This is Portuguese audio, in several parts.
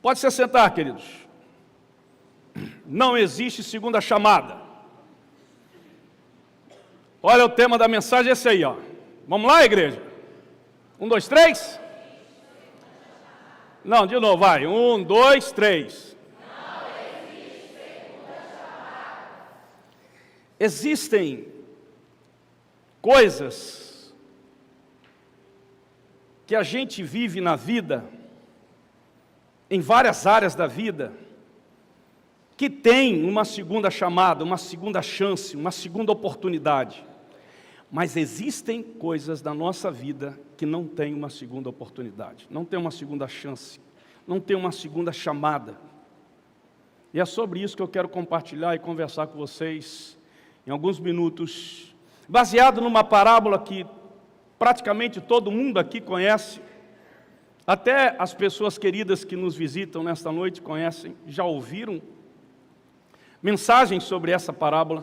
Pode se sentar, queridos. Não existe segunda chamada. Olha o tema da mensagem, esse aí, ó. Vamos lá, igreja? 1, 2, 3. Não, de novo, vai. 1, 2, 3. Não existe segunda chamada. Existem coisas que a gente vive na vida, em várias áreas da vida, que tem uma segunda chamada, uma segunda chance, uma segunda oportunidade. Mas existem coisas da nossa vida que não tem uma segunda oportunidade, não tem uma segunda chance, não tem uma segunda chamada. E é sobre isso que eu quero compartilhar e conversar com vocês em alguns minutos, baseado numa parábola que praticamente todo mundo aqui conhece, até as pessoas queridas que nos visitam nesta noite conhecem, já ouviram mensagens sobre essa parábola,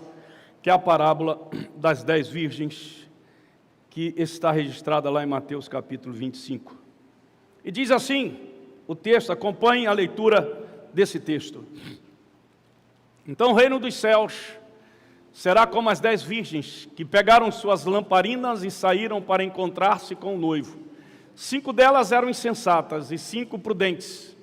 que é a parábola das 10 virgens, que está registrada lá em Mateus capítulo 25. E diz assim, o texto, acompanhe a leitura desse texto. Então o reino dos céus será como as 10 virgens, que pegaram suas lamparinas e saíram para encontrar-se com o noivo. 5 delas eram insensatas e 5 prudentes.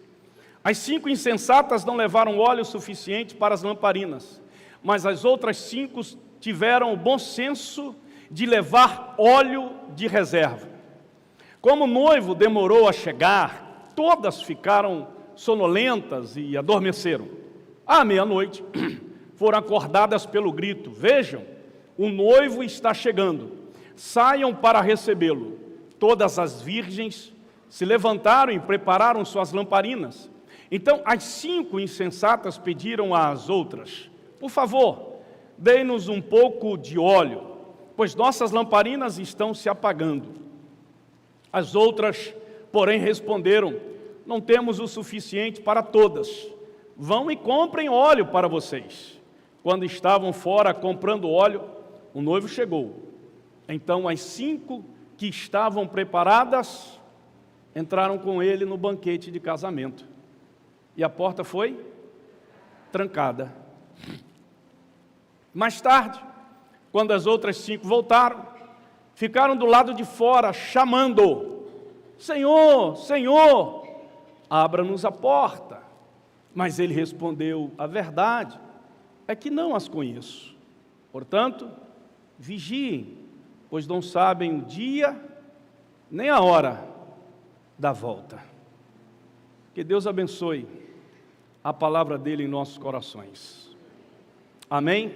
As 5 insensatas não levaram óleo suficiente para as lamparinas, mas as outras 5 tiveram o bom senso de levar óleo de reserva. Como o noivo demorou a chegar, todas ficaram sonolentas e adormeceram. À meia-noite, foram acordadas pelo grito: vejam, o noivo está chegando, saiam para recebê-lo. Todas as virgens se levantaram e prepararam suas lamparinas. Então as 5 insensatas pediram às outras: por favor, dê-nos um pouco de óleo, pois nossas lamparinas estão se apagando. As outras, porém, responderam: não temos o suficiente para todas. Vão e comprem óleo para vocês. Quando estavam fora comprando óleo, o noivo chegou. Então as 5 que estavam preparadas entraram com ele no banquete de casamento. E a porta foi trancada. Mais tarde, quando as outras 5 voltaram, ficaram do lado de fora, chamando: Senhor, Senhor, abra-nos a porta. Mas ele respondeu: a verdade é que não as conheço. Portanto, vigiem, pois não sabem o dia nem a hora da volta. Que Deus abençoe a palavra dele em nossos corações. Amém?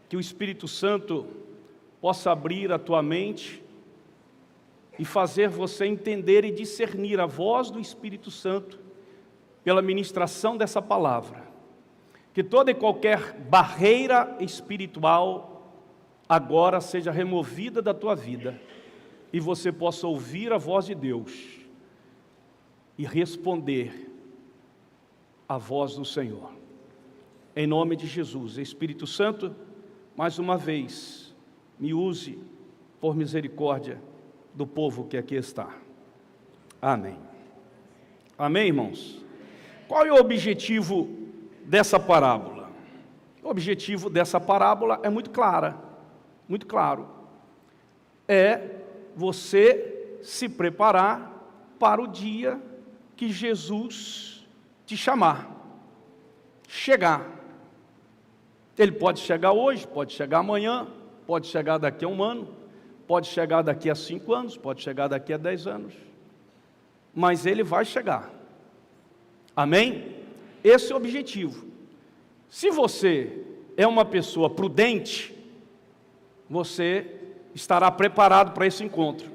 Que o Espírito Santo possa abrir a tua mente e fazer você entender e discernir a voz do Espírito Santo pela ministração dessa palavra. Que toda e qualquer barreira espiritual agora seja removida da tua vida e você possa ouvir a voz de Deus e responder à voz do Senhor. Em nome de Jesus, Espírito Santo, mais uma vez, me use por misericórdia do povo que aqui está. Amém. Amém, irmãos? Qual é o objetivo dessa parábola? O objetivo dessa parábola é muito claro. É você se preparar para o dia que Jesus te chamar, chegar. Ele pode chegar hoje, pode chegar amanhã, pode chegar daqui a 1 ano, pode chegar daqui a 5 anos, pode chegar daqui a 10 anos, mas ele vai chegar. Amém? Esse é o objetivo. Se você é uma pessoa prudente, você estará preparado para esse encontro.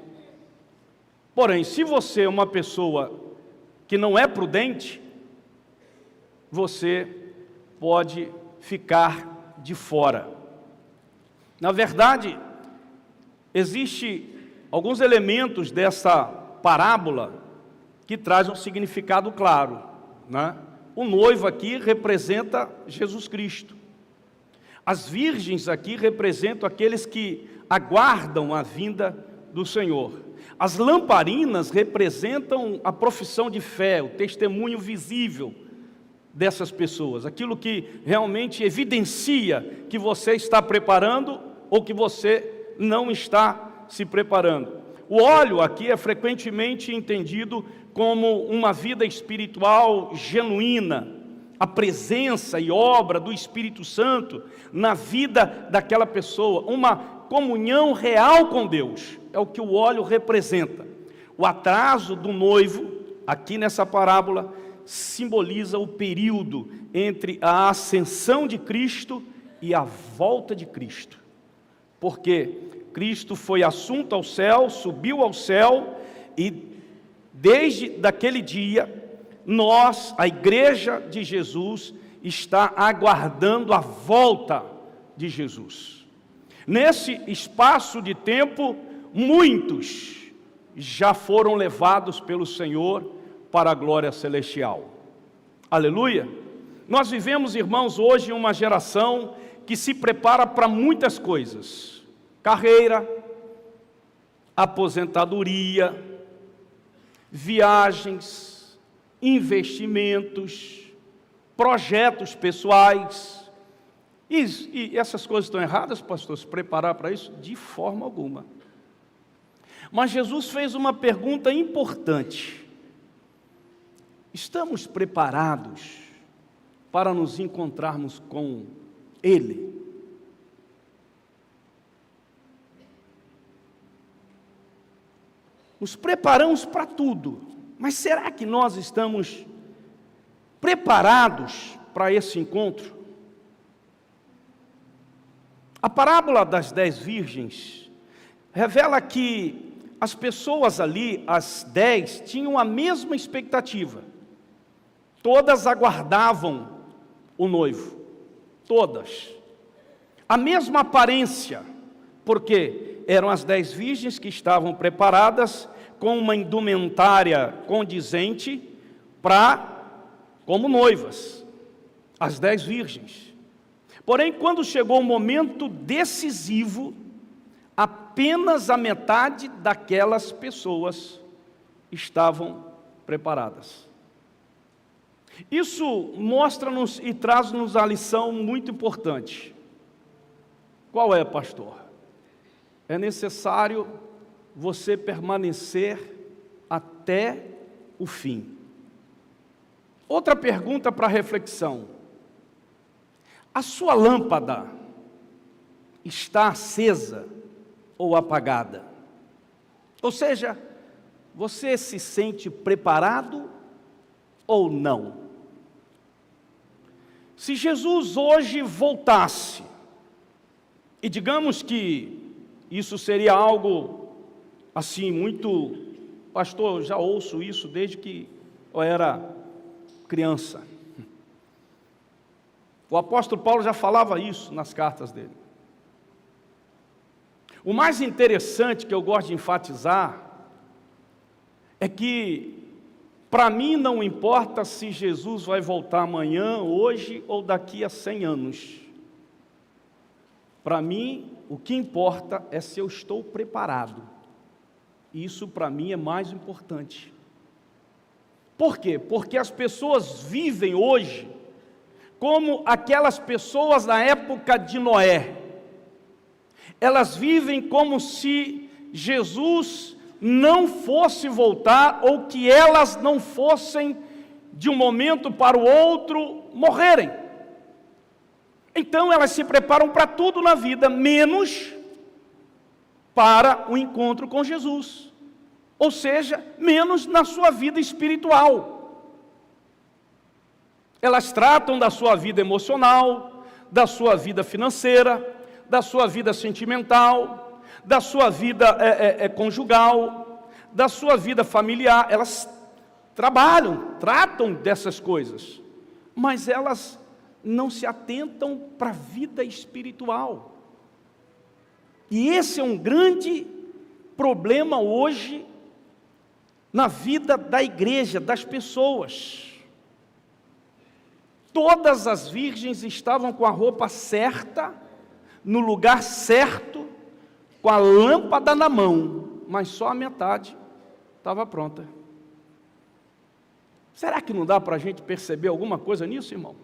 Porém, se você é uma pessoa que não é prudente, você pode ficar de fora. Na verdade, existem alguns elementos dessa parábola que trazem um significado claro, né? O noivo aqui representa Jesus Cristo. As virgens aqui representam aqueles que aguardam a vinda do Senhor. As lamparinas representam a profissão de fé, o testemunho visível dessas pessoas, aquilo que realmente evidencia que você está preparando ou que você não está se preparando. O óleo aqui é frequentemente entendido como uma vida espiritual genuína, a presença e obra do Espírito Santo na vida daquela pessoa, uma comunhão real com Deus, é o que o óleo representa. O atraso do noivo, aqui nessa parábola, simboliza o período entre a ascensão de Cristo e a volta de Cristo, porque Cristo foi assunto ao céu, subiu ao céu, e desde daquele dia, nós, a igreja de Jesus, está aguardando a volta de Jesus. Nesse espaço de tempo, muitos já foram levados pelo Senhor para a glória celestial. Aleluia! Nós vivemos, irmãos, hoje uma geração que se prepara para muitas coisas: carreira, aposentadoria, viagens, investimentos, projetos pessoais. E essas coisas estão erradas, pastor? Se preparar para isso? De forma alguma. Mas Jesus fez uma pergunta importante: estamos preparados para nos encontrarmos com Ele? Nos preparamos para tudo, mas será que nós estamos preparados para esse encontro? A parábola das 10 virgens revela que as pessoas ali, as 10, tinham a mesma expectativa. Todas aguardavam o noivo, todas. A mesma aparência, porque eram as 10 virgens que estavam preparadas com uma indumentária condizente como noivas, as 10 virgens. Porém, quando chegou o momento decisivo, apenas a metade daquelas pessoas estavam preparadas. Isso mostra-nos e traz-nos a lição muito importante. Qual é, pastor? É necessário você permanecer até o fim. Outra pergunta para reflexão: a sua lâmpada está acesa ou apagada? Ou seja, você se sente preparado ou não? Se Jesus hoje voltasse, e digamos que isso seria algo assim muito, pastor, eu já ouço isso desde que eu era criança. O apóstolo Paulo já falava isso nas cartas dele. O mais interessante que eu gosto de enfatizar é que, para mim, não importa se Jesus vai voltar amanhã, hoje ou daqui a 100 anos. Para mim, o que importa é se eu estou preparado. Isso, para mim, é mais importante. Por quê? Porque as pessoas vivem hoje como aquelas pessoas na época de Noé. Elas vivem como se Jesus não fosse voltar, ou que elas não fossem, de um momento para o outro, morrerem. Então elas se preparam para tudo na vida, menos para o encontro com Jesus. Ou seja, menos na sua vida espiritual. Elas tratam da sua vida emocional, da sua vida financeira, da sua vida sentimental, da sua vida conjugal, da sua vida familiar. Elas trabalham, tratam dessas coisas, mas elas não se atentam para a vida espiritual. E esse é um grande problema hoje na vida da igreja, das pessoas. Todas as virgens estavam com a roupa certa, no lugar certo, com a lâmpada na mão, mas só a metade estava pronta. Será que não dá para a gente perceber alguma coisa nisso, irmão?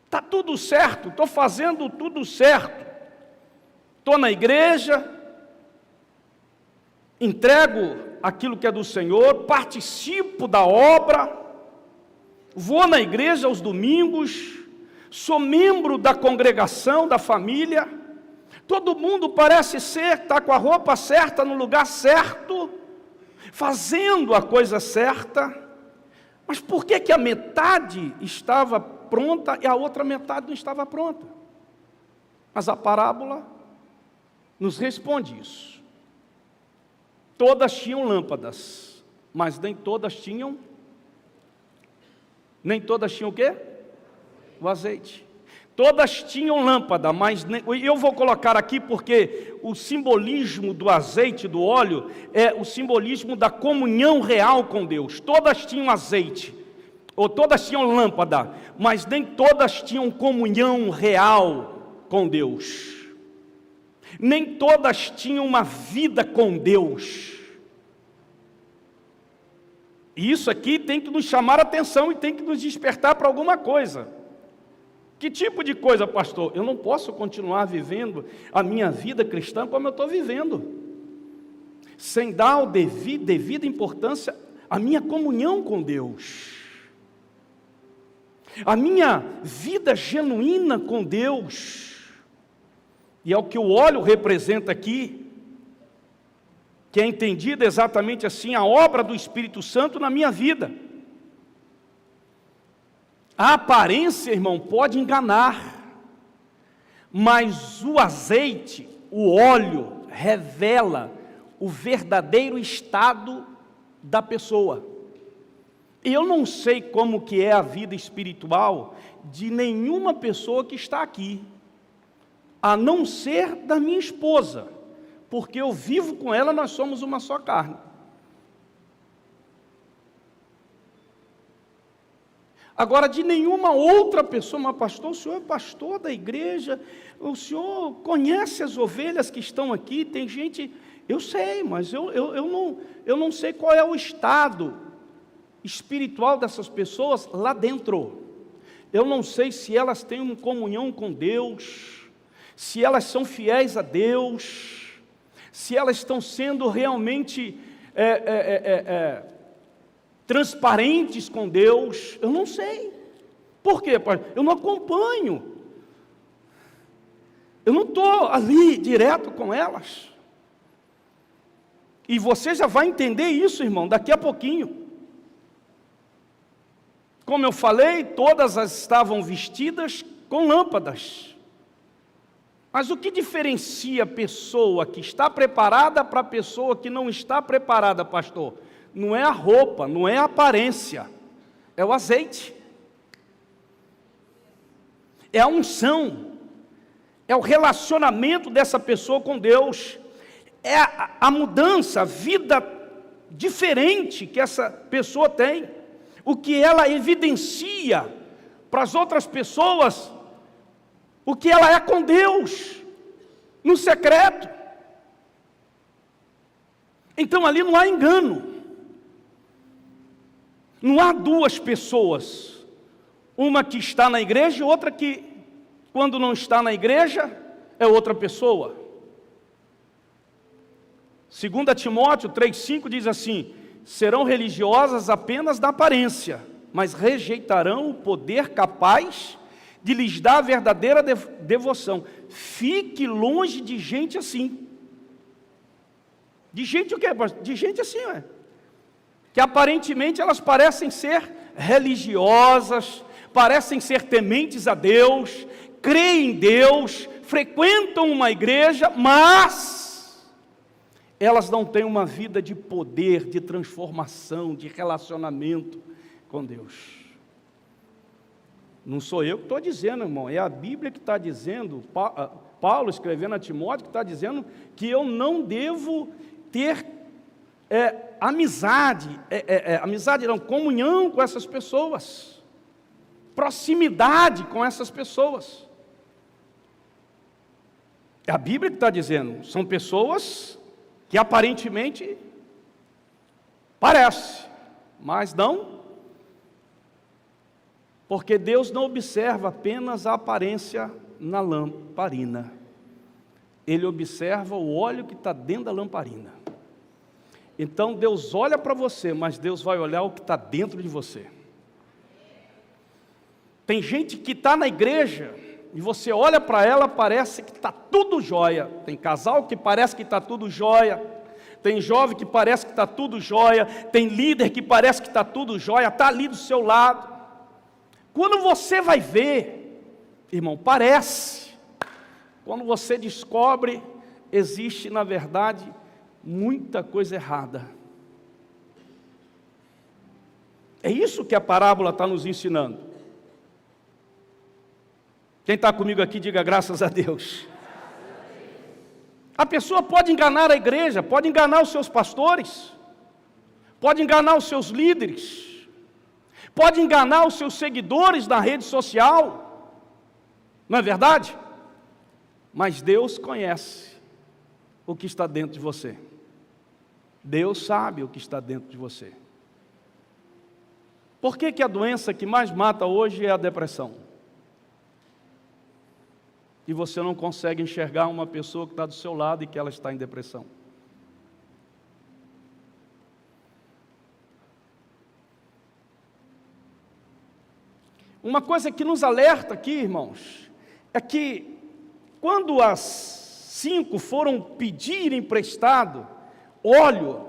Está tudo certo, estou fazendo tudo certo, estou na igreja, entrego aquilo que é do Senhor, participo da obra, vou na igreja aos domingos, sou membro da congregação, da família, todo mundo parece está com a roupa certa, no lugar certo, fazendo a coisa certa, mas por que a metade estava pronta e a outra metade não estava pronta? Mas a parábola nos responde isso. Todas tinham lâmpadas, mas nem todas tinham o quê? O azeite. Todas tinham lâmpada, mas eu vou colocar aqui porque o simbolismo do azeite, do óleo, é o simbolismo da comunhão real com Deus. Todas tinham azeite, ou todas tinham lâmpada, mas nem todas tinham comunhão real com Deus. Nem todas tinham uma vida com Deus. E isso aqui tem que nos chamar a atenção e tem que nos despertar para alguma coisa. Que tipo de coisa, pastor? Eu não posso continuar vivendo a minha vida cristã como eu estou vivendo, sem dar o devida importância à minha comunhão com Deus, a minha vida genuína com Deus. E é o que o óleo representa aqui, que é entendido exatamente assim, a obra do Espírito Santo na minha vida. A aparência, irmão, pode enganar, mas o azeite, o óleo, revela o verdadeiro estado da pessoa. E eu não sei como que é a vida espiritual de nenhuma pessoa que está aqui, a não ser da minha esposa, porque eu vivo com ela, nós somos uma só carne. Agora, de nenhuma outra pessoa, mas pastor, o senhor é pastor da igreja, o senhor conhece as ovelhas que estão aqui, tem gente, eu sei, mas eu não sei qual é o estado espiritual dessas pessoas lá dentro. Eu não sei se elas têm uma comunhão com Deus, se elas são fiéis a Deus, se elas estão sendo realmente transparentes com Deus. Eu não sei. Por quê, pai? Eu não acompanho. Eu não estou ali direto com elas. E você já vai entender isso, irmão, daqui a pouquinho. Como eu falei, todas as estavam vestidas com lâmpadas. Mas o que diferencia a pessoa que está preparada para a pessoa que não está preparada, pastor? Não é a roupa, não é a aparência, é o azeite, é a unção, é o relacionamento dessa pessoa com Deus, é a mudança, a vida diferente que essa pessoa tem, o que ela evidencia para as outras pessoas, o que ela é com Deus, no secreto. Então ali não há engano. Não há duas pessoas, uma que está na igreja e outra que, quando não está na igreja, é outra pessoa. 2 Timóteo 3,5 diz assim: serão religiosas apenas da aparência, mas rejeitarão o poder capaz de lhes dar a verdadeira devoção. Fique longe de gente assim. De gente o quê? De gente assim, que aparentemente elas parecem ser religiosas, parecem ser tementes a Deus, creem em Deus, frequentam uma igreja, mas elas não têm uma vida de poder, de transformação, de relacionamento com Deus. Não sou eu que estou dizendo, irmão, é a Bíblia que está dizendo, Paulo escrevendo a Timóteo, que está dizendo que eu não devo ter comunhão com essas pessoas, proximidade com essas pessoas. É a Bíblia que está dizendo, são pessoas que aparentemente parece, mas não, porque Deus não observa apenas a aparência na lamparina, Ele observa o óleo que está dentro da lamparina. Então Deus olha para você, mas Deus vai olhar o que está dentro de você. Tem gente que está na igreja, e você olha para ela, parece que está tudo jóia. Tem casal que parece que está tudo jóia. Tem jovem que parece que está tudo jóia. Tem líder que parece que está tudo jóia. Está ali do seu lado. Quando você vai ver, irmão, parece. Quando você descobre, existe na verdade muita coisa errada. É isso que a parábola está nos ensinando. Quem está comigo aqui, diga graças a Deus. A pessoa pode enganar a igreja, pode enganar os seus pastores, pode enganar os seus líderes, pode enganar os seus seguidores na rede social, não é verdade? Mas Deus conhece o que está dentro de você. Deus sabe o que está dentro de você. Por que a doença que mais mata hoje é a depressão? E você não consegue enxergar uma pessoa que está do seu lado e que ela está em depressão. Uma coisa que nos alerta aqui, irmãos, é que quando as 5 foram pedir emprestado óleo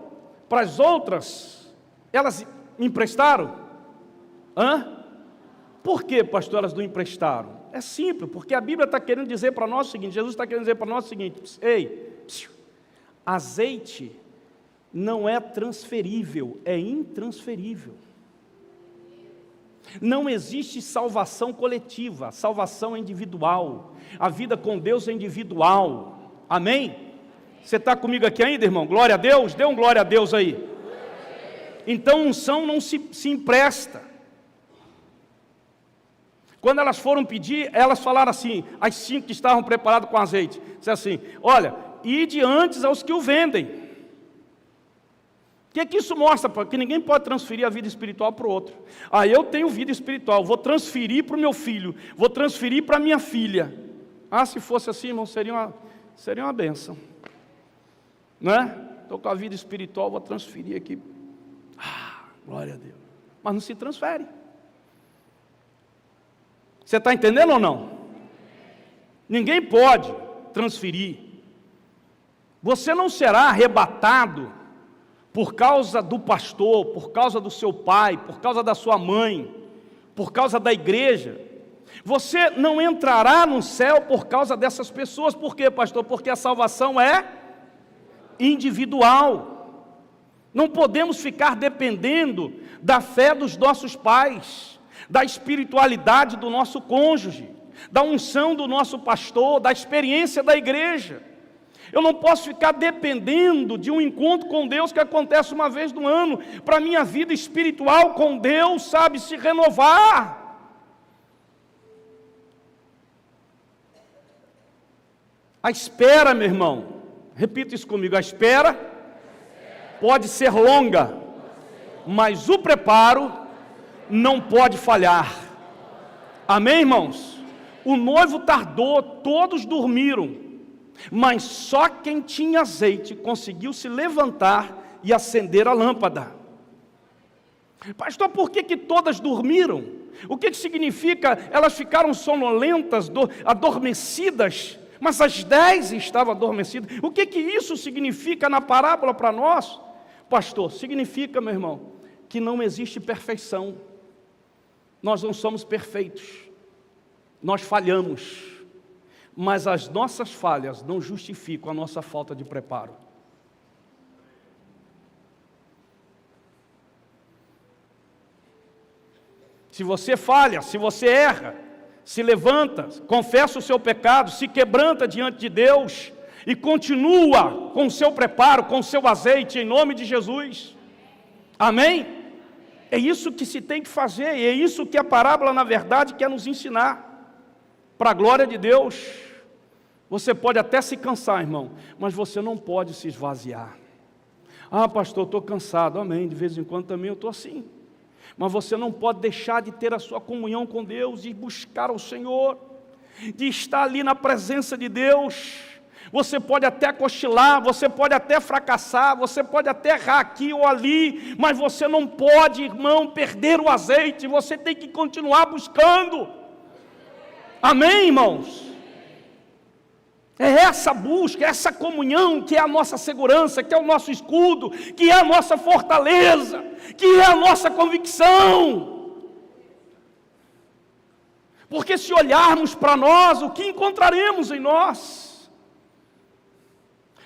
para as outras, elas emprestaram? Por que, pastor, elas não emprestaram? É simples, porque a Bíblia está querendo dizer para nós o seguinte, Jesus está querendo dizer para nós o seguinte, azeite não é transferível, é intransferível. Não existe salvação coletiva, salvação individual. A vida com Deus é individual. Amém? Você está comigo aqui ainda, irmão? Glória a Deus? Dê um glória a Deus aí. Então unção não se empresta. Quando elas foram pedir, elas falaram assim, as 5 que estavam preparadas com azeite, disse assim, olha, ide antes aos que o vendem. O que isso mostra? Porque ninguém pode transferir a vida espiritual para o outro. Eu tenho vida espiritual, vou transferir para o meu filho, vou transferir para a minha filha. Se fosse assim, irmão, seria uma bênção. Não é? Estou com a vida espiritual, vou transferir aqui. Glória a Deus. Mas não se transfere. Você está entendendo ou não? Ninguém pode transferir. Você não será arrebatado por causa do pastor, por causa do seu pai, por causa da sua mãe, por causa da igreja. Você não entrará no céu por causa dessas pessoas. Por quê, pastor? Porque a salvação é individual. Não podemos ficar dependendo da fé dos nossos pais, da espiritualidade do nosso cônjuge, da unção do nosso pastor, da experiência da igreja. Eu não posso ficar dependendo de um encontro com Deus que acontece uma vez no ano, para a minha vida espiritual com Deus, se renovar. A espera, meu irmão, repita isso comigo, a espera pode ser longa, mas o preparo não pode falhar. Amém, irmãos? O noivo tardou, todos dormiram, mas só quem tinha azeite conseguiu se levantar e acender a lâmpada. Pastor, por que todas dormiram? O que significa? Elas ficaram sonolentas, adormecidas, mas as 10 estavam adormecidas. O que isso significa na parábola para nós? Pastor, significa, meu irmão, que não existe perfeição. Nós não somos perfeitos, nós falhamos, mas as nossas falhas não justificam a nossa falta de preparo. Se você falha, se você erra, se levanta, confessa o seu pecado, se quebranta diante de Deus e continua com o seu preparo, com o seu azeite, em nome de Jesus. Amém? É isso que se tem que fazer, e é isso que a parábola, na verdade, quer nos ensinar, para a glória de Deus. Você pode até se cansar, irmão, mas você não pode se esvaziar. Ah, pastor, eu estou cansado. Amém, de vez em quando também eu estou assim. Mas você não pode deixar de ter a sua comunhão com Deus, de buscar o Senhor, de estar ali na presença de Deus. Você pode até cochilar, você pode até fracassar, você pode até errar aqui ou ali, mas você não pode, irmão, perder o azeite. Você tem que continuar buscando. Amém, irmãos? É essa busca, é essa comunhão que é a nossa segurança, que é o nosso escudo, que é a nossa fortaleza, que é a nossa convicção. Porque se olharmos para nós, o que encontraremos em nós?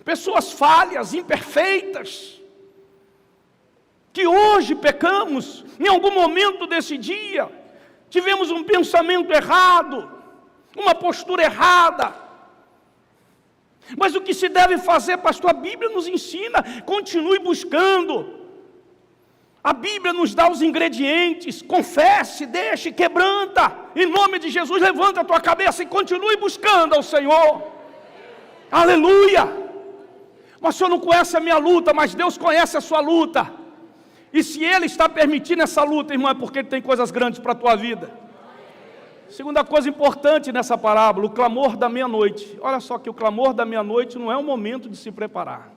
Pessoas falhas, imperfeitas, que hoje pecamos, em algum momento desse dia, tivemos um pensamento errado, uma postura errada. Mas o que se deve fazer, pastor? A Bíblia nos ensina, continue buscando. A Bíblia nos dá os ingredientes, confesse, deixe, quebranta. Em nome de Jesus, levanta a tua cabeça e continue buscando ao Senhor. Aleluia! Mas o senhor não conhece a minha luta, mas Deus conhece a sua luta. E se Ele está permitindo essa luta, irmão, é porque Ele tem coisas grandes para a tua vida. Segunda coisa importante nessa parábola, o clamor da meia-noite. Olha só que o clamor da meia-noite não é o momento de se preparar.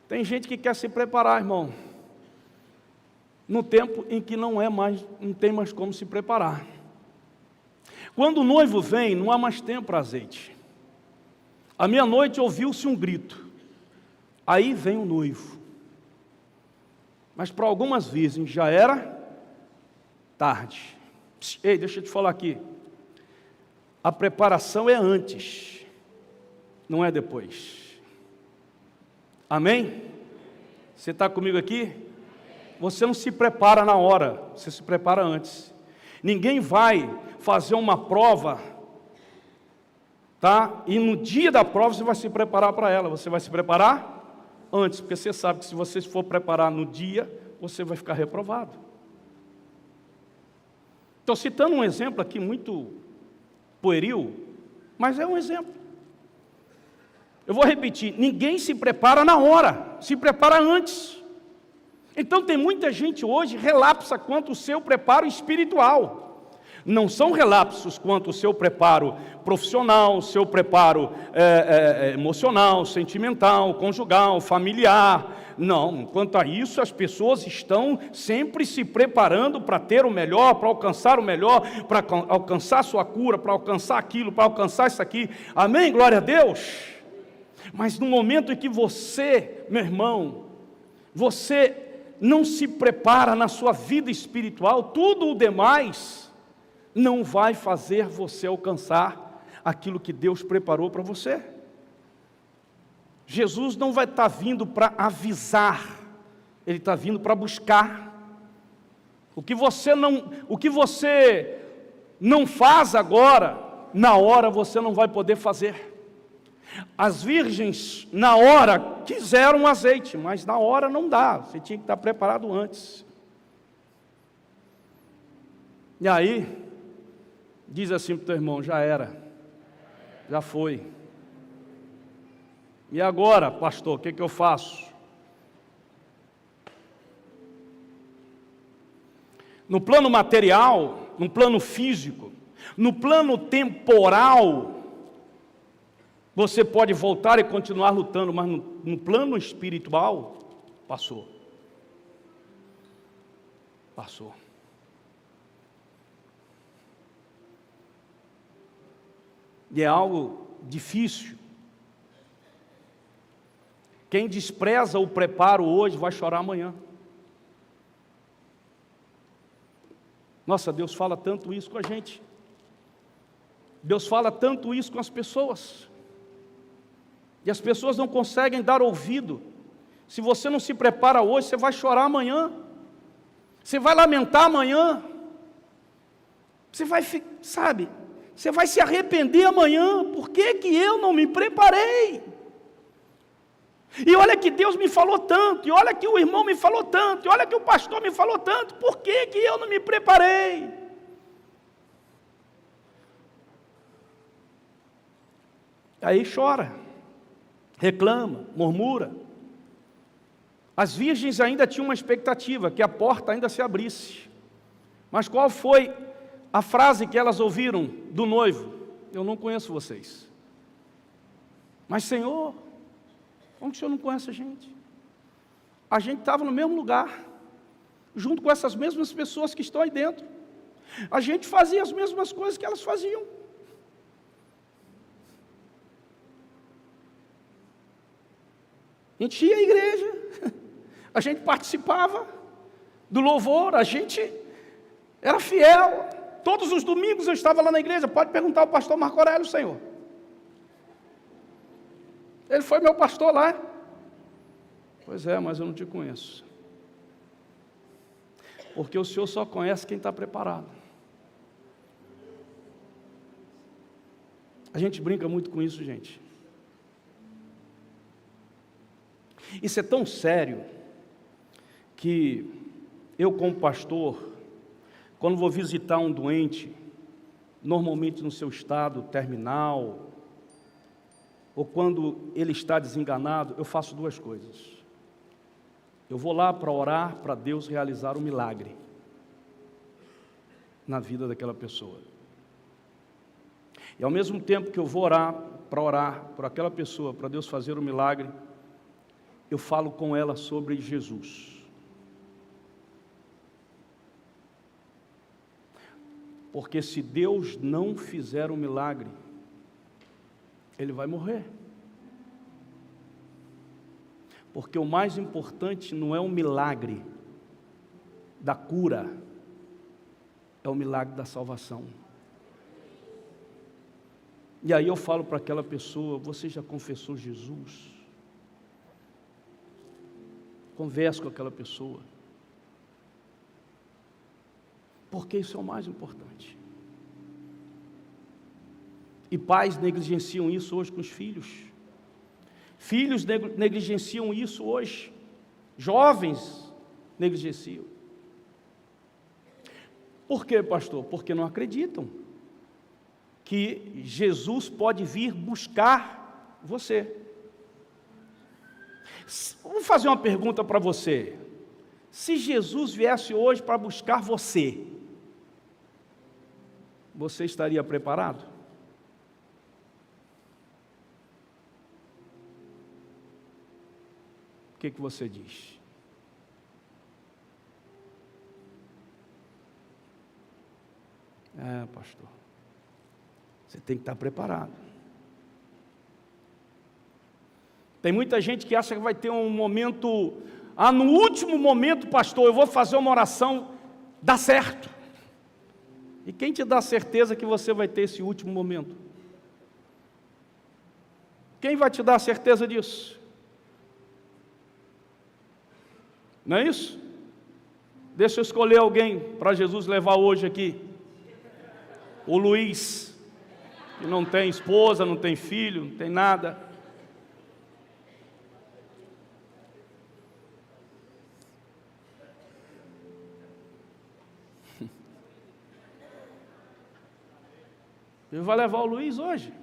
Tem gente que quer se preparar, irmão, no tempo em que não tem mais como se preparar. Quando o noivo vem, não há mais tempo para azeite. À meia-noite ouviu-se um grito. Aí vem o noivo. Mas para algumas virgens já era tarde. Ei, deixa eu te falar aqui. A preparação é antes, não é depois. Amém? Você está comigo aqui? Você não se prepara na hora, você se prepara antes. Ninguém vai fazer uma prova, tá? E no dia da prova você vai se preparar para ela. Você vai se preparar antes, porque você sabe que se você for preparar no dia, você vai ficar reprovado. Estou citando um exemplo aqui muito pueril, mas é um exemplo. Eu vou repetir, ninguém se prepara na hora, se prepara antes. Então tem muita gente hoje relapsa quanto o seu preparo espiritual. Não são relapsos quanto o seu preparo profissional, o seu preparo emocional, sentimental, conjugal, familiar. Não, quanto a isso, as pessoas estão sempre se preparando para ter o melhor, para alcançar o melhor, para alcançar a sua cura, para alcançar aquilo, para alcançar isso aqui. Amém? Glória a Deus. Mas no momento em que você, meu irmão, você não se prepara na sua vida espiritual, tudo o demais não vai fazer você alcançar aquilo que Deus preparou para você. Jesus não vai estar vindo para avisar, Ele está vindo para buscar. O que você não faz agora, na hora você não vai poder fazer. As virgens, na hora, quiseram azeite, mas na hora não dá, você tinha que estar preparado antes. E aí, diz assim para o teu irmão, já era, já foi. E agora, pastor, o que eu faço? No plano material, no plano físico, no plano temporal, você pode voltar e continuar lutando, mas no plano espiritual, passou. Passou. E é algo difícil. Quem despreza o preparo hoje vai chorar amanhã. Nossa, Deus fala tanto isso com a gente. Deus fala tanto isso com as pessoas. E as pessoas não conseguem dar ouvido. Se você não se prepara hoje, você vai chorar amanhã. Você vai lamentar amanhã. Você vai, sabe, você vai se arrepender amanhã. Por que eu não me preparei? E olha que Deus me falou tanto, e olha que o irmão me falou tanto, e olha que o pastor me falou tanto, por que eu não me preparei? Aí chora, reclama, murmura. As virgens ainda tinham uma expectativa, que a porta ainda se abrisse. Mas qual foi a frase que elas ouviram do noivo? Eu não conheço vocês. Mas Senhor, como que o Senhor não conhece a gente? A gente estava no mesmo lugar, junto com essas mesmas pessoas que estão aí dentro. A gente fazia as mesmas coisas que elas faziam. Enchia a igreja, a gente participava do louvor, a gente era fiel. Todos os domingos eu estava lá na igreja. Pode perguntar ao pastor Marco Aurélio, Senhor. Ele foi meu pastor lá. Pois é, mas eu não te conheço. Porque o Senhor só conhece quem está preparado. A gente brinca muito com isso, gente. Isso é tão sério que eu, como pastor, quando vou visitar um doente, normalmente no seu estado terminal, ou quando ele está desenganado, eu faço duas coisas. Eu vou lá para orar para Deus realizar um milagre na vida daquela pessoa. E ao mesmo tempo que eu vou orar por aquela pessoa, para Deus fazer um milagre, eu falo com ela sobre Jesus. Porque se Deus não fizer um milagre, ele vai morrer. Porque o mais importante não é o milagre da cura, é o milagre da salvação. E aí eu falo para aquela pessoa: você já confessou Jesus? Converse com aquela pessoa. Porque isso é o mais importante. E pais negligenciam isso hoje com os filhos. Filhos negligenciam isso hoje. Jovens negligenciam. Por quê, pastor? Porque não acreditam que Jesus pode vir buscar você. Vou fazer uma pergunta para você. Se Jesus viesse hoje para buscar você, você estaria preparado? O que você diz? Pastor, você tem que estar preparado. Tem muita gente que acha que vai ter um momento, no último momento, pastor, eu vou fazer uma oração, dá certo. E quem te dá certeza que você vai ter esse último momento? Quem vai te dar a certeza disso? Não é isso? Deixa eu escolher alguém para Jesus levar hoje aqui. O Luiz, que não tem esposa, não tem filho, não tem nada. Ele vai levar o Luiz hoje.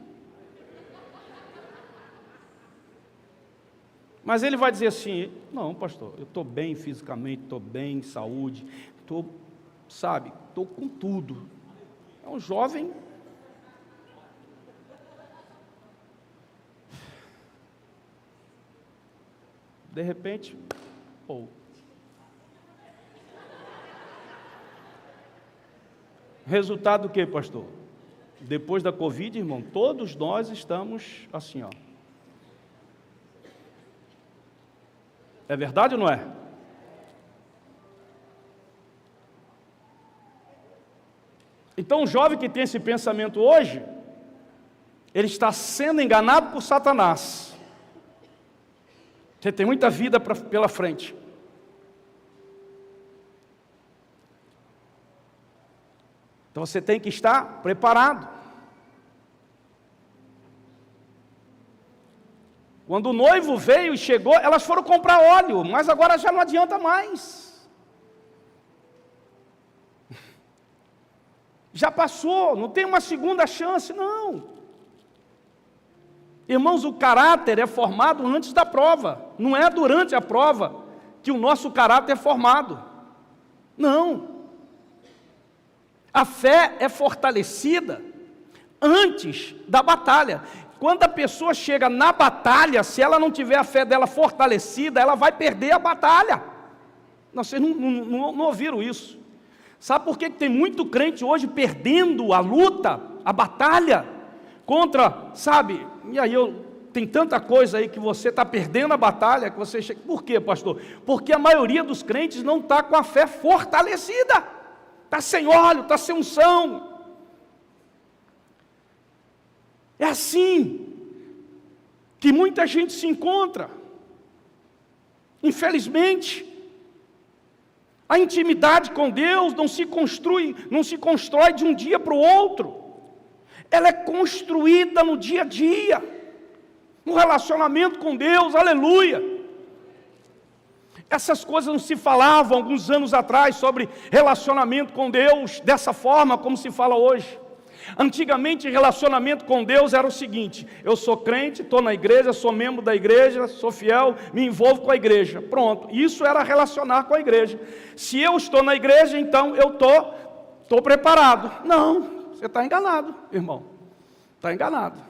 Mas ele vai dizer assim: não, pastor, eu estou bem fisicamente, estou bem em saúde, estou com tudo. É um jovem. De repente, resultado do que, pastor? Depois da Covid, irmão, todos nós estamos assim, ó. É verdade ou não é? Então, o jovem que tem esse pensamento hoje, ele está sendo enganado por Satanás. Você tem muita vida pela frente. Então você tem que estar preparado. Quando o noivo veio e chegou, elas foram comprar óleo, mas agora já não adianta mais. Já passou, não tem uma segunda chance, não. Irmãos, o caráter é formado antes da prova, não é durante a prova que o nosso caráter é formado. Não. A fé é fortalecida antes da batalha. Quando a pessoa chega na batalha, se ela não tiver a fé dela fortalecida, ela vai perder a batalha. Vocês não ouviram isso? Sabe por que tem muito crente hoje perdendo a luta, a batalha, contra, sabe? E aí tem tanta coisa aí que você está perdendo a batalha, que você chega... Por quê, pastor? Porque a maioria dos crentes não está com a fé fortalecida. Está sem óleo, está sem unção. É assim que muita gente se encontra. Infelizmente, a intimidade com Deus não se constrói de um dia para o outro. Ela é construída no dia a dia, no relacionamento com Deus, aleluia. Essas coisas não se falavam alguns anos atrás sobre relacionamento com Deus, dessa forma como se fala hoje. Antigamente, relacionamento com Deus era o seguinte: eu sou crente, estou na igreja, sou membro da igreja, sou fiel, me envolvo com a igreja. Pronto, isso era relacionar com a igreja. Se eu estou na igreja, então eu estou preparado. Não, você está enganado, irmão. Está enganado.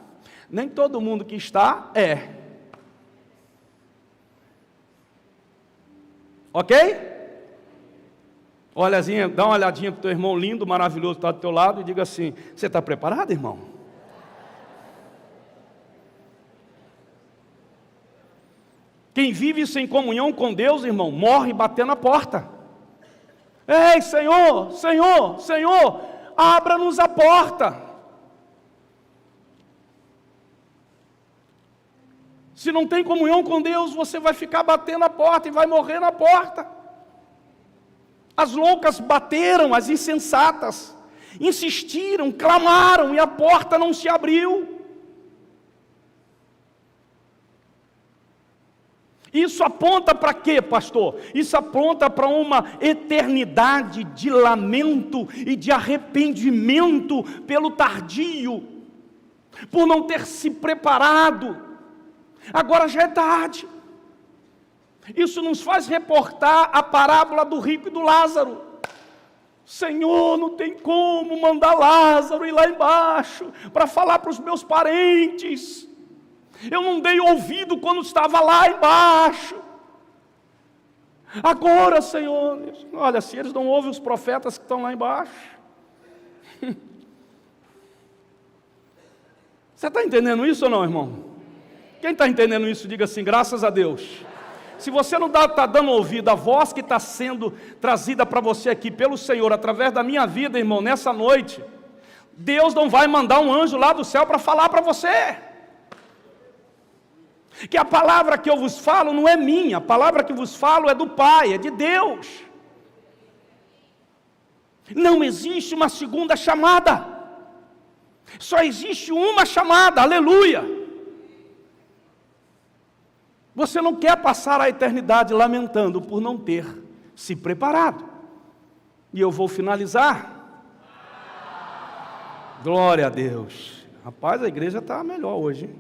Nem todo mundo que está é. Ok? Dá uma olhadinha para o teu irmão lindo, maravilhoso, que está do teu lado, e diga assim: você está preparado, irmão? Quem vive sem comunhão com Deus, irmão, morre batendo a porta. Ei, Senhor, Senhor, Senhor, abra-nos a porta. Se não tem comunhão com Deus, você vai ficar batendo a porta e vai morrer na porta. As loucas bateram, as insensatas insistiram, clamaram, e a porta não se abriu. Isso aponta para quê, pastor? Isso aponta para uma eternidade de lamento e de arrependimento pelo tardio, por não ter se preparado. Agora já é tarde. Isso nos faz reportar a parábola do rico e do Lázaro. Senhor, não tem como mandar Lázaro ir lá embaixo para falar para os meus parentes. Eu não dei ouvido quando estava lá embaixo. Agora, Senhor, olha, se eles não ouvem os profetas que estão lá embaixo. Você está entendendo isso ou não, irmão? Quem está entendendo isso, diga assim: graças a Deus. Se você não está dando ouvido à voz que está sendo trazida para você aqui pelo Senhor, através da minha vida, irmão, nessa noite, Deus não vai mandar um anjo lá do céu para falar para você. Que a palavra que eu vos falo não é minha, a palavra que vos falo é do Pai, é de Deus. Não existe uma segunda chamada, só existe uma chamada, aleluia. Você não quer passar a eternidade lamentando por não ter se preparado. E eu vou finalizar. Glória a Deus. Rapaz, a igreja está melhor hoje, hein?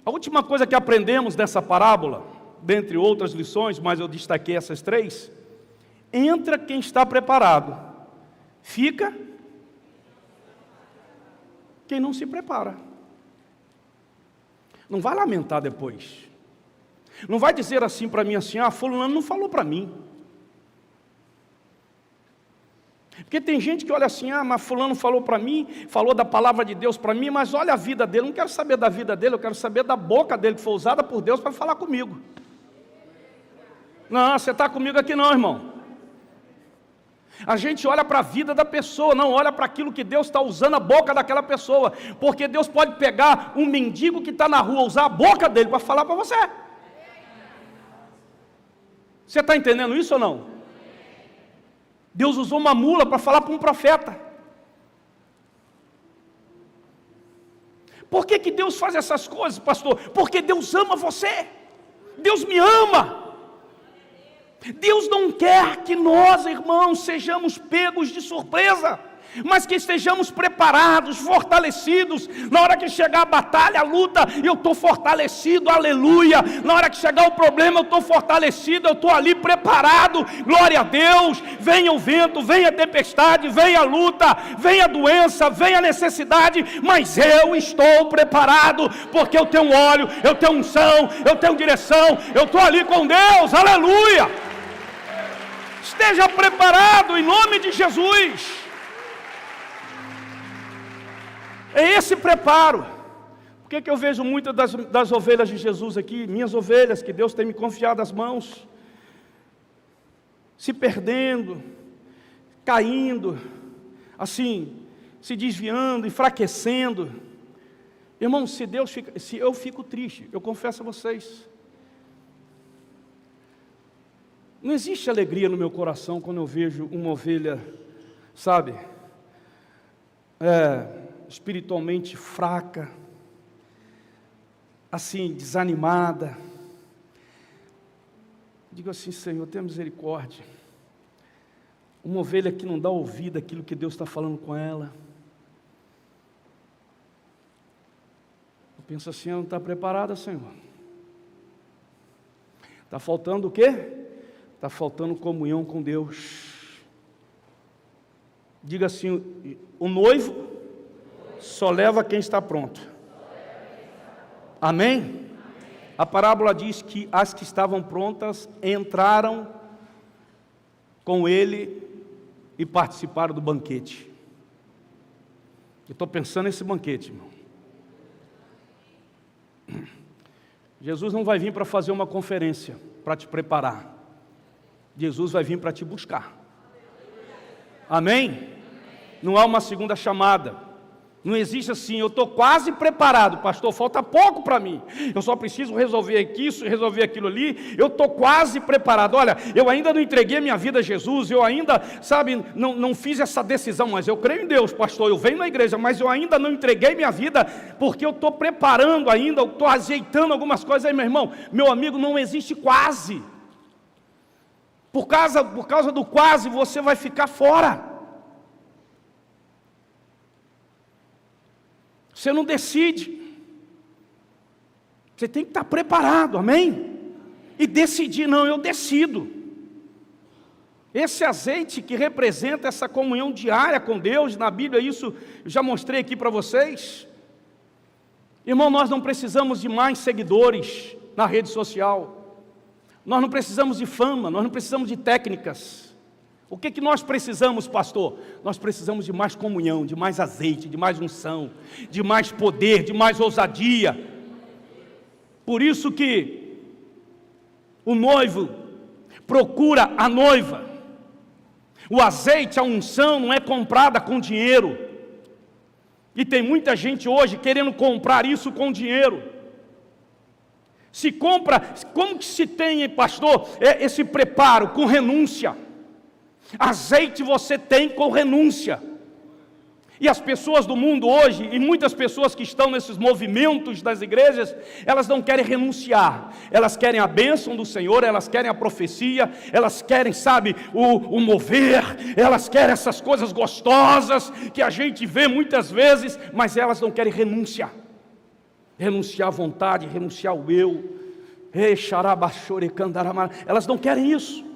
A última coisa que aprendemos dessa parábola, dentre outras lições, mas eu destaquei essas três: entra quem está preparado, fica quem não se prepara. Não vai lamentar depois. Não vai dizer assim para mim assim: fulano não falou para mim. Porque tem gente que olha assim: mas fulano falou para mim, falou da palavra de Deus para mim, mas olha a vida dele. Não quero saber da vida dele, eu quero saber da boca dele, que foi usada por Deus para falar comigo. Não, você está comigo aqui não, irmão. A gente olha para a vida da pessoa, não olha para aquilo que Deus está usando a boca daquela pessoa. Porque Deus pode pegar um mendigo que está na rua, usar a boca dele para falar para você. Você está entendendo isso ou não? Deus usou uma mula para falar para um profeta. Por que que Deus faz essas coisas, pastor? Porque Deus ama você. Deus me ama. Deus não quer que nós, irmãos, sejamos pegos de surpresa. mas que estejamos preparados, fortalecidos. Na hora que chegar a batalha, a luta, eu estou fortalecido, aleluia. Na hora que chegar o problema, eu estou fortalecido, eu estou ali preparado, glória a Deus. Venha o vento, venha a tempestade, venha a luta, venha a doença, venha a necessidade, mas eu estou preparado, porque eu tenho óleo, eu tenho unção, eu tenho direção, eu estou ali com Deus, aleluia. Esteja preparado em nome de Jesus. É esse preparo. Por que eu vejo muitas das ovelhas de Jesus aqui, minhas ovelhas, que Deus tem me confiado as mãos, se perdendo, caindo, assim, se desviando, enfraquecendo? Irmão, se eu fico triste, eu confesso a vocês, não existe alegria no meu coração quando eu vejo uma ovelha, sabe, espiritualmente fraca, assim, desanimada. Digo assim: Senhor, tenha misericórdia. Uma ovelha que não dá ouvido àquilo que Deus está falando com ela. Eu penso assim: ela não está preparada, Senhor. Está faltando o quê? Está faltando comunhão com Deus. Diga assim: o noivo só leva quem está pronto. Amém? A parábola diz que as que estavam prontas entraram com ele e participaram do banquete. Eu estou pensando nesse banquete, irmão. Jesus não vai vir para fazer uma conferência, para te preparar. Jesus vai vir para te buscar. Amém? Não há uma segunda chamada. Não existe assim: eu estou quase preparado, pastor, falta pouco para mim, eu só preciso resolver aqui, isso, resolver aquilo ali, eu estou quase preparado. Olha, eu ainda não entreguei minha vida a Jesus, eu ainda, sabe, não fiz essa decisão, mas eu creio em Deus, pastor, eu venho na igreja, mas eu ainda não entreguei minha vida, porque eu estou preparando ainda, eu estou ajeitando algumas coisas. Aí, meu irmão, meu amigo, não existe quase. Por causa do quase, você vai ficar fora. Você não decide. Você tem que estar preparado, amém? E decidir: não, eu decido. Esse azeite que representa essa comunhão diária com Deus, na Bíblia, isso eu já mostrei aqui para vocês. Irmão, nós não precisamos de mais seguidores na rede social. Nós não precisamos de fama, nós não precisamos de técnicas. O que nós precisamos, pastor? Nós precisamos de mais comunhão, de mais azeite, de mais unção, de mais poder, de mais ousadia. Por isso que o noivo procura a noiva. O azeite, a unção não é comprada com dinheiro. E tem muita gente hoje querendo comprar isso com dinheiro. Se compra, como que se tem, pastor, esse preparo? Com renúncia. Azeite você tem com renúncia. E as pessoas do mundo hoje, e muitas pessoas que estão nesses movimentos das igrejas, elas não querem renunciar. Elas querem a bênção do Senhor, elas querem a profecia, elas querem, sabe, o mover, elas querem essas coisas gostosas que a gente vê muitas vezes, mas elas não querem renunciar. Renunciar à vontade, renunciar ao eu. Elas não querem isso.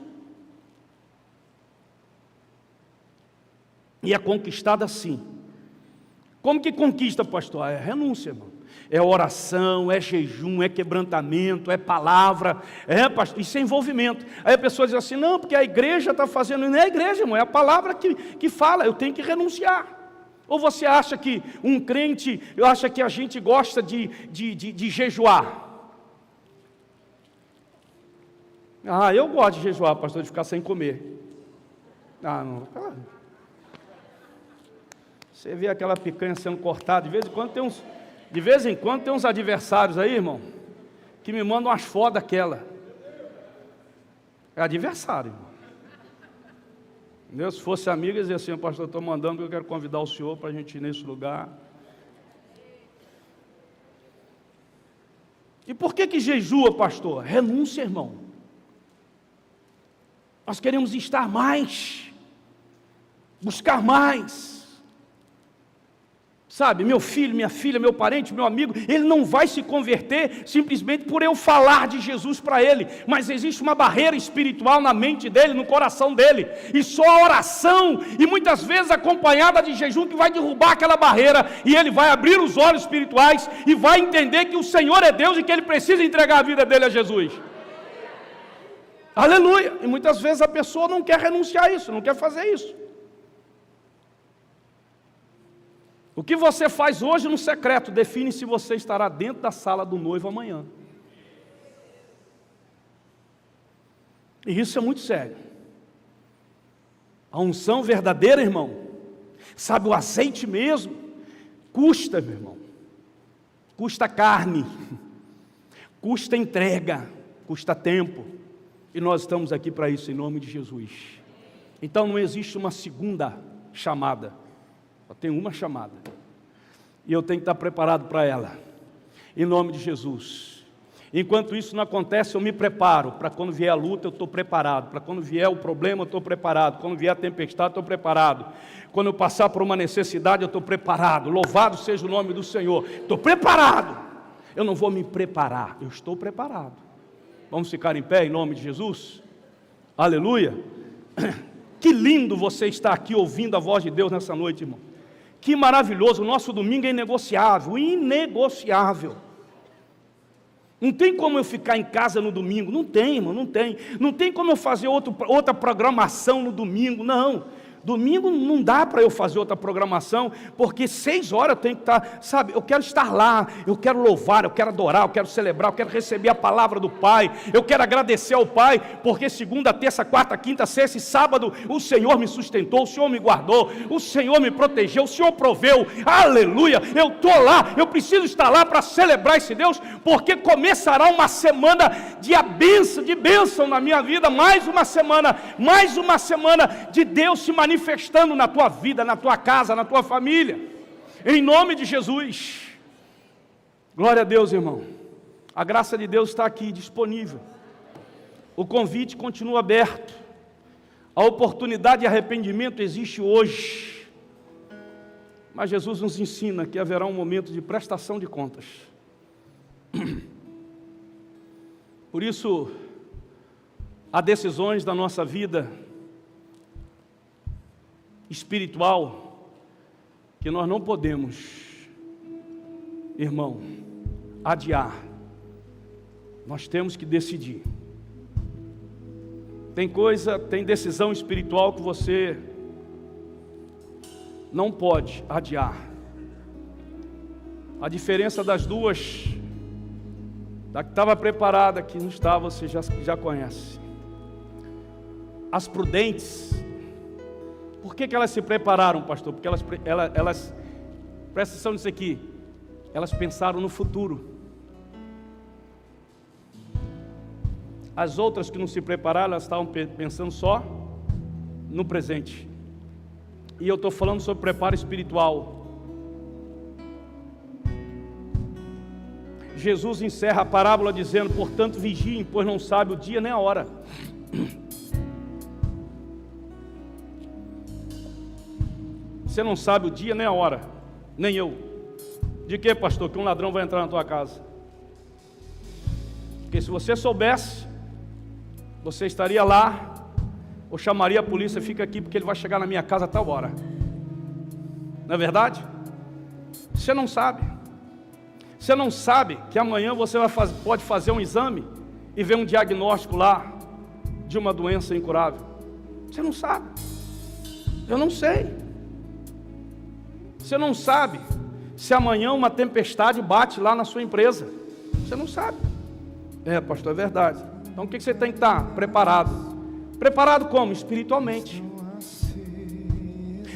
E é conquistada assim. Como que conquista, pastor? É renúncia, irmão. É oração, é jejum, é quebrantamento, é palavra, pastor, isso é envolvimento. Aí a pessoa diz assim: não, porque a igreja está fazendo. Não é a igreja, irmão, é a palavra que fala, eu tenho que renunciar. Ou você acha que um crente, acha que a gente gosta de jejuar? Eu gosto de jejuar, pastor, de ficar sem comer. Não, claro. Você vê aquela picanha sendo cortada, de vez em quando tem uns adversários aí, irmão, que me mandam umas fotos daquela. É adversário, irmão. Se fosse amigo, eles diziam assim: pastor, eu estou mandando, eu quero convidar o senhor para a gente ir nesse lugar. E por que jejua, pastor? Renúncia, irmão. Nós queremos estar mais, buscar mais. Sabe, meu filho, minha filha, meu parente, meu amigo, ele não vai se converter simplesmente por eu falar de Jesus para ele, mas existe uma barreira espiritual na mente dele, no coração dele, e só a oração, e muitas vezes acompanhada de jejum, que vai derrubar aquela barreira, e ele vai abrir os olhos espirituais, e vai entender que o Senhor é Deus, e que ele precisa entregar a vida dele a Jesus. Aleluia! E muitas vezes a pessoa não quer renunciar a isso, não quer fazer isso. O que você faz hoje no secreto define se você estará dentro da sala do noivo amanhã. E isso é muito sério. A unção verdadeira, irmão, sabe, o azeite mesmo, custa, meu irmão. Custa carne, custa entrega, custa tempo. E nós estamos aqui para isso, em nome de Jesus. Então não existe uma segunda chamada. Só tem uma chamada, e eu tenho que estar preparado para ela, em nome de Jesus. Enquanto isso não acontece, eu me preparo, para quando vier a luta eu estou preparado, para quando vier o problema eu estou preparado, quando vier a tempestade eu estou preparado, quando eu passar por uma necessidade eu estou preparado, louvado seja o nome do Senhor, estou preparado, eu não vou me preparar, eu estou preparado. Vamos ficar em pé em nome de Jesus? Aleluia! Que lindo você estar aqui ouvindo a voz de Deus nessa noite, irmão. Que maravilhoso, o nosso domingo é inegociável, inegociável. Não tem como eu ficar em casa no domingo, não tem, irmão, não tem. Não tem como eu fazer outra programação no domingo, não. Domingo não dá para eu fazer outra programação, porque 6 horas eu tenho que estar, sabe, eu quero estar lá, eu quero louvar, eu quero adorar, eu quero celebrar, eu quero receber a palavra do Pai, eu quero agradecer ao Pai, porque segunda, terça, quarta, quinta, sexta e sábado, o Senhor me sustentou, o Senhor me guardou, o Senhor me protegeu, o Senhor proveu, aleluia, eu estou lá, eu preciso estar lá para celebrar esse Deus, porque começará uma semana de bênção na minha vida, mais uma semana de Deus se manifestando na tua vida, na tua casa, na tua família, em nome de Jesus. Glória a Deus, irmão. A graça de Deus está aqui disponível, o convite continua aberto, a oportunidade de arrependimento existe hoje, mas Jesus nos ensina que haverá um momento de prestação de contas. Por isso, há decisões da nossa vida espiritual que nós não podemos, irmão, adiar. Nós temos que decidir. Tem decisão espiritual que você não pode adiar. A diferença das duas, da que estava preparada, que não estava, você já conhece. As prudentes, por que elas se prepararam, pastor? Porque elas presta atenção nisso aqui, elas pensaram no futuro. As outras que não se prepararam, elas estavam pensando só no presente. E eu estou falando sobre preparo espiritual. Jesus encerra a parábola dizendo: portanto vigiem, pois não sabe o dia nem a hora. Você não sabe o dia nem a hora, nem eu. De que, pastor? Que um ladrão vai entrar na tua casa. Porque se você soubesse, você estaria lá, ou chamaria a polícia: fica aqui porque ele vai chegar na minha casa a tal hora. Não é verdade? Você não sabe. Você não sabe que amanhã você pode fazer um exame e ver um diagnóstico lá de uma doença incurável. Você não sabe. Eu não sei. Você não sabe se amanhã uma tempestade bate lá na sua empresa. Você não sabe. Pastor, é verdade. Então o que você tem que estar? Preparado. Preparado como? Espiritualmente.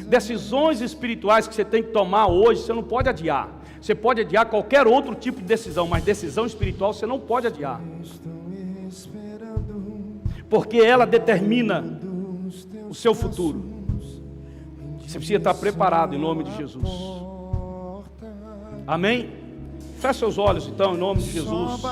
Decisões espirituais que você tem que tomar hoje, você não pode adiar. Você pode adiar qualquer outro tipo de decisão, mas decisão espiritual você não pode adiar. Porque ela determina o seu futuro. Você precisa estar preparado em nome de Jesus. Amém? Feche seus olhos então em nome de Jesus.